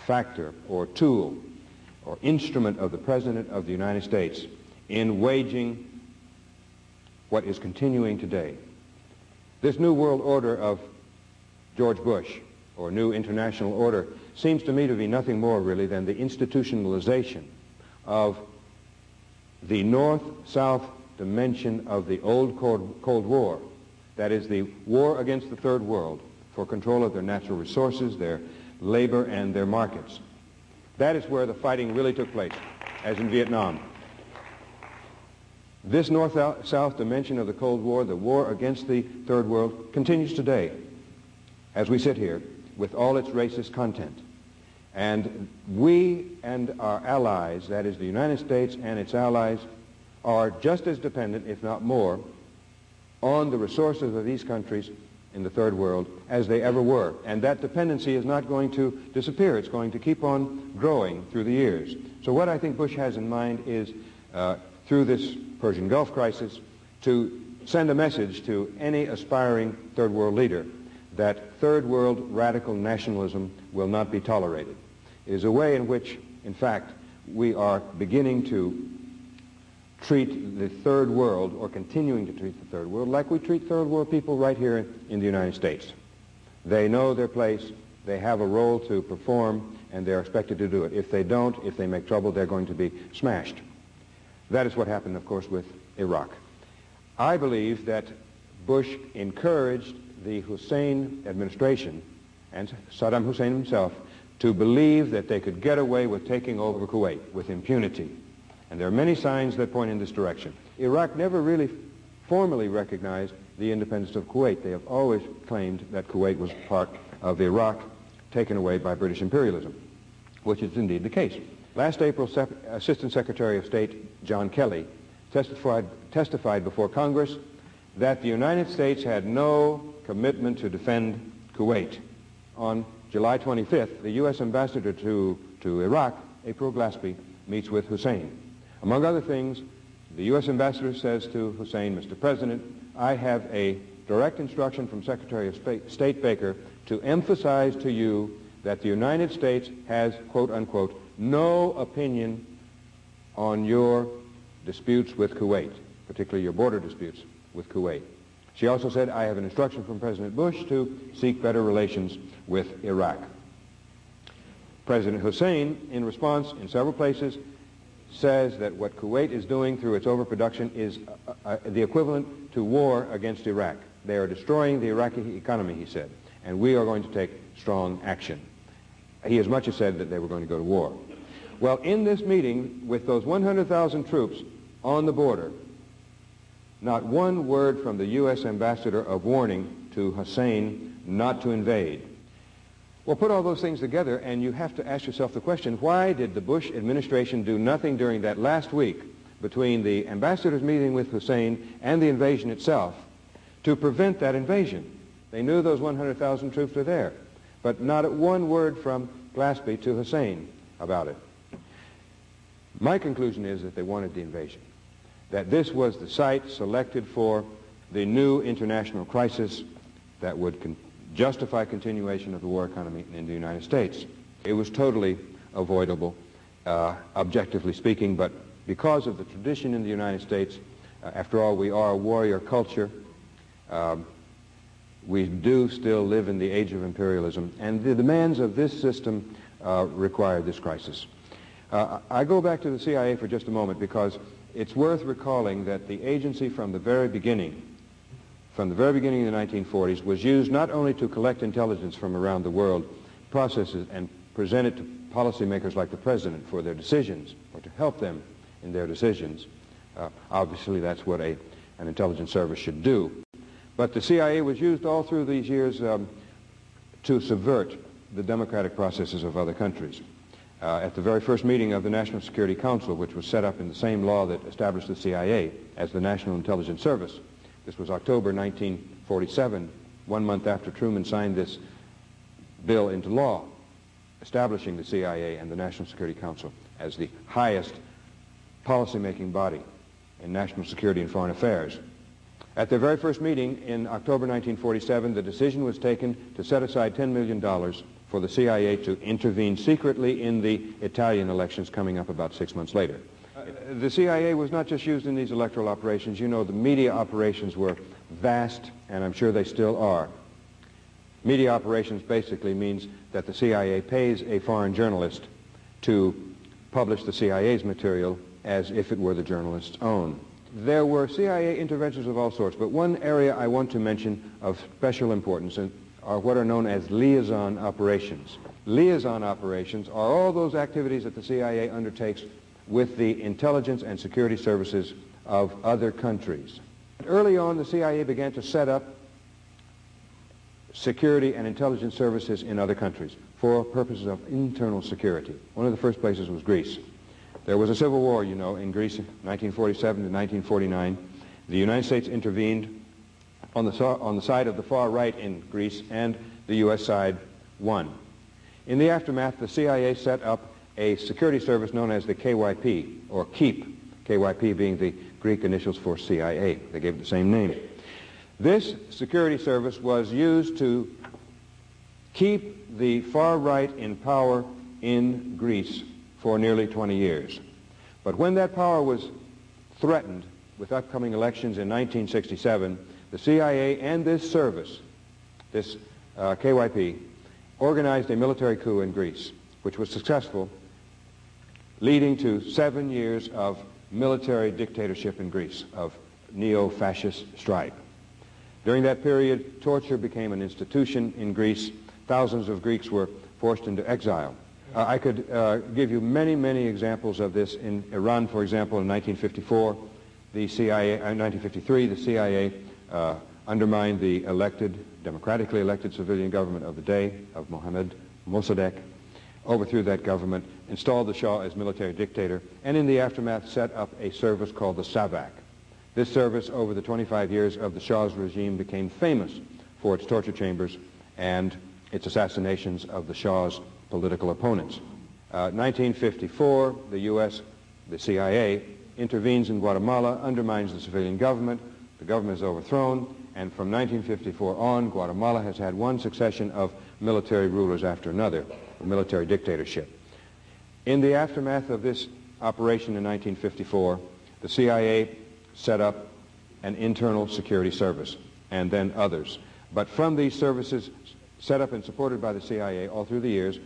factor or tool or instrument of the President of the United States in waging what is continuing today. This new world order of George Bush, or new international order, seems to me to be nothing more really than the institutionalization of the North-South dimension of the old Cold War. That is the war against the Third World for control of their natural resources, their labor, and their markets. That is where the fighting really took place, as in Vietnam. This North-South dimension of the Cold War, the war against the Third World, continues today as we sit here with all its racist content. And we and our allies, that is the United States and its allies, are just as dependent, if not more, on the resources of these countries in the Third World as they ever were. And that dependency is not going to disappear. It's going to keep on growing through the years. So what I think Bush has in mind is, through this Persian Gulf crisis, to send a message to any aspiring Third World leader that Third World radical nationalism will not be tolerated. It is a way in which, in fact, we are beginning to treat the Third World, or continuing to treat the Third World, like we treat Third World people right here in the United States. They know their place, they have a role to perform, and they're expected to do it. If they don't, if they make trouble, they're going to be smashed. That is what happened, of course, with Iraq. I believe that Bush encouraged the Hussein administration and Saddam Hussein himself to believe that they could get away with taking over Kuwait with impunity. And there are many signs that point in this direction. Iraq never really formally recognized the independence of Kuwait. They have always claimed that Kuwait was part of Iraq taken away by British imperialism, which is indeed the case. Last April, Assistant Secretary of State John Kelly testified before Congress that the United States had no commitment to defend Kuwait. On July 25th, the U.S. ambassador to Iraq, April Glaspie, meets with Hussein. Among other things, the U.S. ambassador says to Hussein, Mr. President, I have a direct instruction from Secretary of State Baker to emphasize to you that the United States has, quote unquote, no opinion on your disputes with Kuwait, particularly your border disputes with Kuwait. She also said, I have an instruction from President Bush to seek better relations with Iraq. President Hussein, in response, in several places, says that what Kuwait is doing through its overproduction is the equivalent to war against Iraq. They are destroying the Iraqi economy, he said, and we are going to take strong action. He as much as said that they were going to go to war. Well, in this meeting with those 100,000 troops on the border, not one word from the U.S. ambassador of warning to Hussein not to invade. Well, put all those things together, and you have to ask yourself the question, why did the Bush administration do nothing during that last week between the ambassador's meeting with Hussein and the invasion itself to prevent that invasion? They knew those 100,000 troops were there, but not one word from Glaspie to Hussein about it. My conclusion is that they wanted the invasion, that this was the site selected for the new international crisis that would justify continuation of the war economy in the United States. It was totally avoidable, objectively speaking, but because of the tradition in the United States, after all, we are a warrior culture. We do still live in the age of imperialism, and the demands of this system require this crisis. I go back to the CIA for just a moment because it's worth recalling that the agency from the very beginning of the 1940s, was used not only to collect intelligence from around the world, process it and present it to policymakers like the President for their decisions, or to help them in their decisions. Obviously, that's what an intelligence service should do. But the CIA was used all through these years to subvert the democratic processes of other countries. At the very first meeting of the National Security Council, which was set up in the same law that established the CIA as the National Intelligence Service, this was October 1947, 1 month after Truman signed this bill into law, establishing the CIA and the National Security Council as the highest policy-making body in national security and foreign affairs. At their very first meeting in October 1947, the decision was taken to set aside $10 million for the CIA to intervene secretly in the Italian elections coming up about 6 months later. The CIA was not just used in these electoral operations. You know, the media operations were vast, and I'm sure they still are. Media operations basically means that the CIA pays a foreign journalist to publish the CIA's material as if it were the journalist's own. There were CIA interventions of all sorts, but one area I want to mention of special importance are what are known as liaison operations. Liaison operations are all those activities that the CIA undertakes with the intelligence and security services of other countries. Early on, the CIA began to set up security and intelligence services in other countries for purposes of internal security. One of the first places was Greece. There was a civil war, you know, in Greece in 1947 to 1949. The United States intervened on the side of the far right in Greece, and the U.S. side won. In the aftermath, the CIA set up a security service known as the KYP, or KEEP, KYP being the Greek initials for CIA. They gave it the same name. This security service was used to keep the far right in power in Greece for nearly 20 years. But when that power was threatened with upcoming elections in 1967, the CIA and this service, this KYP, organized a military coup in Greece, which was successful, leading to 7 years of military dictatorship in Greece, of neo-fascist stripe. During that period, torture became an institution in Greece. Thousands of Greeks were forced into exile. I could give you many, many examples of this. In Iran, for example, in 1954, the CIA, 1953, the CIA undermined the democratically elected civilian government of the day, of Mohammad Mossadegh, overthrew that government, installed the Shah as military dictator, and in the aftermath set up a service called the SAVAK. This service, over the 25 years of the Shah's regime, became famous for its torture chambers and its assassinations of the Shah's political opponents. 1954, the U.S., the CIA, intervenes in Guatemala, undermines the civilian government, the government is overthrown, and from 1954 on, Guatemala has had one succession of military rulers after another, a military dictatorship. In the aftermath of this operation in 1954, the CIA set up an internal security service, and then others. But from these services set up and supported by the CIA all through the years,